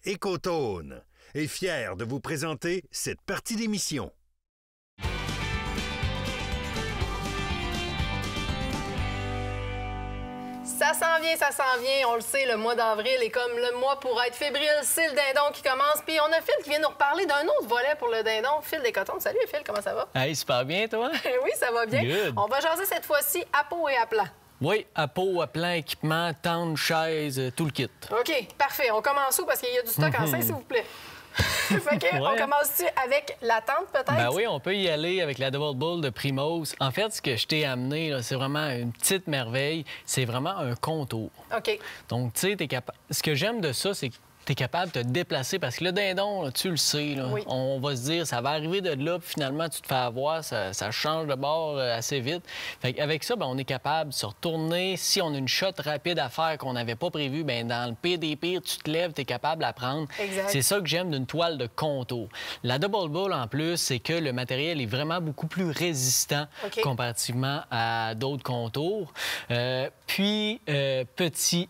Écotone est fier de vous présenter cette partie d'émission. Ça s'en vient, on le sait, le mois d'avril est comme le mois pour être fébrile, c'est le dindon qui commence. Puis on a Phil qui vient nous reparler d'un autre volet pour le dindon, Phil Descotones. Salut Phil, comment ça va? Hey, super bien, toi? Oui, ça va bien. Good. On va jaser cette fois-ci à peau et à plan. Oui, à peau, à plan, équipement, tente, chaise, tout le kit. OK, parfait. On commence où? Parce qu'il y a du stock en sein, s'il vous plaît. Fait que, on commence-tu avec la tente, peut-être? Ben oui, on peut y aller avec la Double Bull de Primos. En fait, ce que je t'ai amené, c'est vraiment une petite merveille. C'est vraiment un contour. OK. Donc, tu sais, ce que j'aime de ça, c'est que tu es capable de te déplacer parce que le dindon, là, tu le sais, là, oui. On va se dire, ça va arriver de là, puis finalement, tu te fais avoir, ça change de bord assez vite. Fait avec ça, ben, on est capable de se retourner. Si on a une shot rapide à faire qu'on n'avait pas prévu, ben, dans le pire des pires, tu te lèves, tu es capable à prendre. Exact. C'est ça que j'aime d'une toile de contour. La Double Bull, en plus, c'est que le matériel est vraiment beaucoup plus résistant comparativement à d'autres contours. Petit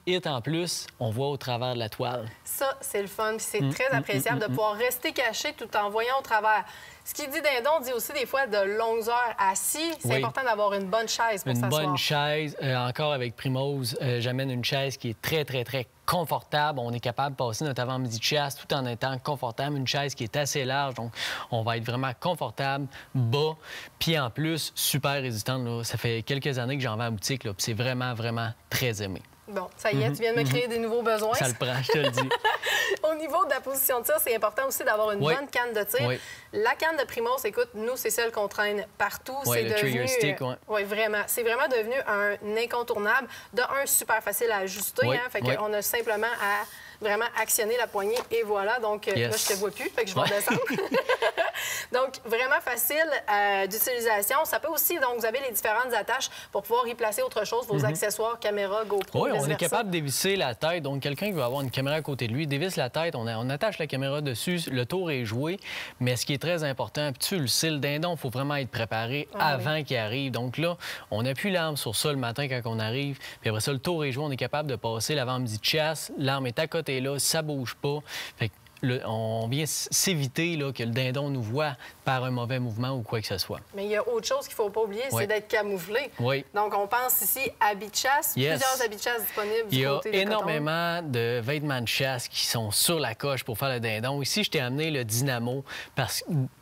hit en plus, on voit au travers de la toile. Ça, c'est le fun, puis c'est très appréciable de pouvoir rester caché tout en voyant au travers. Ce qui dit dindon dit aussi des fois de longues heures assis. C'est important d'avoir une bonne chaise pour s'asseoir. Une bonne chaise. Encore avec Primos, j'amène une chaise qui est très, très, très confortable. On est capable de passer notre avant-midi de chasse tout en étant confortable. Une chaise qui est assez large, donc on va être vraiment confortable, bas, puis en plus, super résistante. Là. Ça fait quelques années que j'en vends en boutique, puis c'est vraiment, vraiment très aimé. Bon, ça y est, tu viens de me créer des nouveaux besoins. Ça le prend, je te le dis. Au niveau de la position de tir, c'est important aussi d'avoir une bonne canne de tir. Oui. La canne de Primos, écoute, nous, c'est celle qu'on traîne partout. Oui, le trigger stick, oui, vraiment. C'est vraiment devenu un incontournable. De un, super facile à ajuster. Oui, Fait qu'on a simplement à vraiment actionner la poignée et voilà. Donc là, je te vois plus, fait que je vais redescendre. Donc, vraiment facile d'utilisation. Ça peut aussi, donc, vous avez les différentes attaches pour pouvoir y placer autre chose, vos accessoires, caméra, GoPro, oui, on est capable de dévisser la tête. Donc, quelqu'un qui veut avoir une caméra à côté de lui, dévisse la tête, on attache la caméra dessus, le tour est joué. Mais ce qui est très important, puis tu le sais, le dindon, il faut vraiment être préparé avant qu'il arrive. Donc là, on appuie l'arme sur ça le matin quand on arrive. Puis après ça, le tour est joué, on est capable de passer l'avant-midi de chasse. L'arme est à côté là, ça bouge pas. Fait que on vient s'éviter que le dindon nous voit par un mauvais mouvement ou quoi que ce soit. Mais il y a autre chose qu'il ne faut pas oublier, c'est d'être camouflé. Oui. Donc, on pense ici habits de chasse, plusieurs habits de chasse disponibles du côté Il y a énormément de vêtements de chasse qui sont sur la coche pour faire le dindon. Ici, je t'ai amené le Dynamo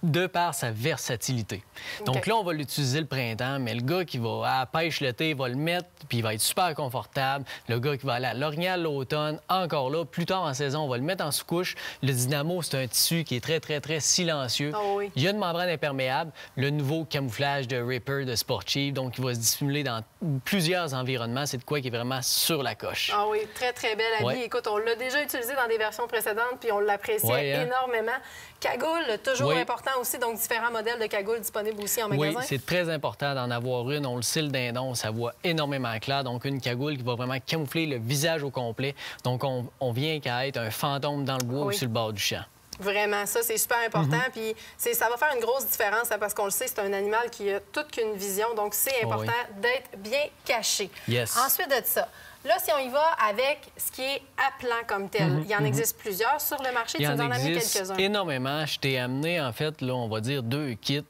de par sa versatilité. Donc là, on va l'utiliser le printemps, mais le gars qui va à la pêche l'été va le mettre, puis il va être super confortable. Le gars qui va aller à l'Orignal l'automne, encore là, plus tard en saison, on va le mettre en sous-couche. Le Dynamo, c'est un tissu qui est très, très, très silencieux. Il y a une membrane imperméable, le nouveau camouflage de Ripper de Sport Chief, donc il va se dissimuler dans plusieurs environnements. C'est de quoi qui est vraiment sur la coche. Ah oui, très, très bel habit. Écoute, on l'a déjà utilisé dans des versions précédentes, puis on l'appréciait énormément. Cagoule, toujours important aussi, donc différents modèles de cagoule disponibles aussi en magasin. Oui, c'est très important d'en avoir une. On le sait, le dindon, ça voit énormément clair. Donc, une cagoule qui va vraiment camoufler le visage au complet. Donc, on vient qu'à être un fantôme dans le bois ou sur le bord du champ. Vraiment, ça, c'est super important. Puis ça va faire une grosse différence parce qu'on le sait, c'est un animal qui a toute qu'une vision. Donc, c'est important d'être bien caché. Ensuite de ça, là, si on y va avec ce qui est appelant comme tel, il y en existe plusieurs sur le marché. Tu nous en as amené quelques-uns. Énormément. Je t'ai amené, en fait, là, on va dire 2 kits.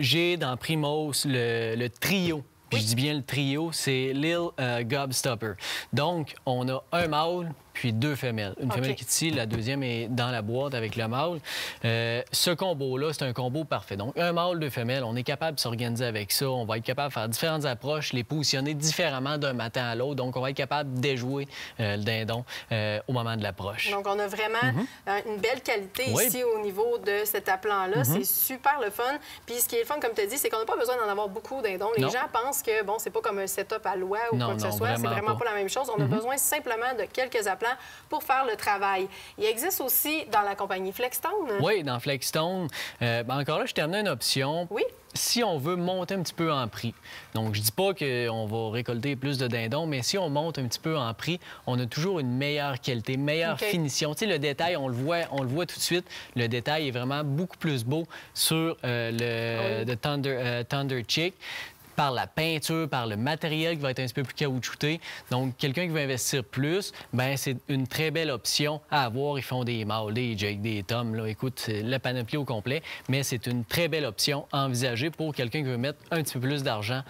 J'ai dans Primos le trio. Puis je dis bien le trio, c'est Lil Gobstopper. Donc, on a un mâle puis 2 femelles. Une femelle qui est ici, la deuxième est dans la boîte avec le mâle. Ce combo-là, c'est un combo parfait. Donc, un mâle, 2 femelles, on est capable de s'organiser avec ça. On va être capable de faire différentes approches, les positionner différemment d'un matin à l'autre. Donc, on va être capable de déjouer le dindon au moment de l'approche. Donc, on a vraiment une belle qualité ici au niveau de cet appelant-là. C'est super le fun. Puis, ce qui est le fun, comme tu as dit, c'est qu'on n'a pas besoin d'en avoir beaucoup dindons. Les gens pensent que, bon, c'est pas comme un setup à loi ou quoi que ce soit. C'est vraiment pas la même chose. On a besoin simplement de quelques appelants pour faire le travail. Il existe aussi dans la compagnie Flexstone. Oui, dans Flexstone. Encore là, je t'ai amené une option. Oui. Si on veut monter un petit peu en prix. Donc, je dis pas qu'on va récolter plus de dindons, mais si on monte un petit peu en prix, on a toujours une meilleure qualité, meilleure finition. Tu sais, le détail, on le voit tout de suite. Le détail est vraiment beaucoup plus beau sur le Thunder Chick. par la peinture, par le matériel qui va être un petit peu plus caoutchouté. Donc, quelqu'un qui veut investir plus, bien, c'est une très belle option à avoir. Ils font des mâles, des Jake, des Tom. Là, écoute, c'est la panoplie au complet, mais c'est une très belle option à envisager pour quelqu'un qui veut mettre un petit peu plus d'argent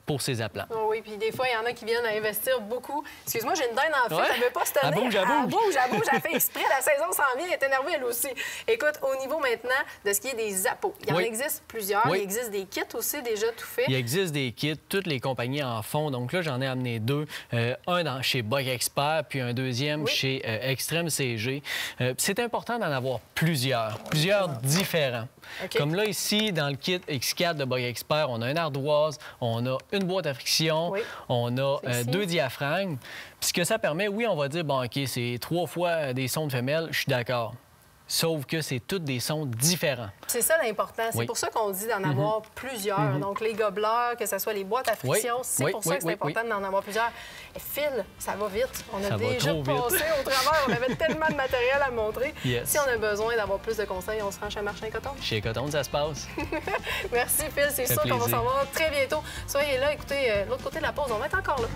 pour ses aplats. Oh oui, puis des fois, il y en a qui viennent à investir beaucoup. Excuse-moi, j'ai une dinde en fait, elle ne veut pas se tenir. Elle bouge, elle fait exprès, la saison s'en vient, elle est énervée elle aussi. Écoute, au niveau maintenant de ce qui est des appos, il y en existe plusieurs. Il existe des kits aussi déjà tout faits. Il existe des kits, toutes les compagnies en font. Donc là, j'en ai amené deux. Un chez Bug Expert, puis un deuxième chez Extreme CG. C'est important d'en avoir plusieurs différents. Okay. Comme là, ici, dans le kit X4 de Bug Expert, on a une ardoise, on a une boîte à friction, on a 2 diaphragmes. Puis ce que ça permet, oui, on va dire, bon, OK, c'est 3 fois des sons de femelles, je suis d'accord. Sauf que c'est tous des sons différents. C'est ça l'important. C'est pour ça qu'on dit d'en avoir plusieurs. Donc, les gobelets, que ce soit les boîtes à friction, c'est pour ça que c'est important d'en avoir plusieurs. Et Phil, ça va vite. On a déjà passé au travers. On avait tellement de matériel à montrer. Si on a besoin d'avoir plus de conseils, on se rend chez Marchand Coton. Chez Coton, ça se passe. Merci, Phil. C'est sûr qu'on va s'en voir très bientôt. Soyez là. Écoutez, l'autre côté de la pause, on va être encore là.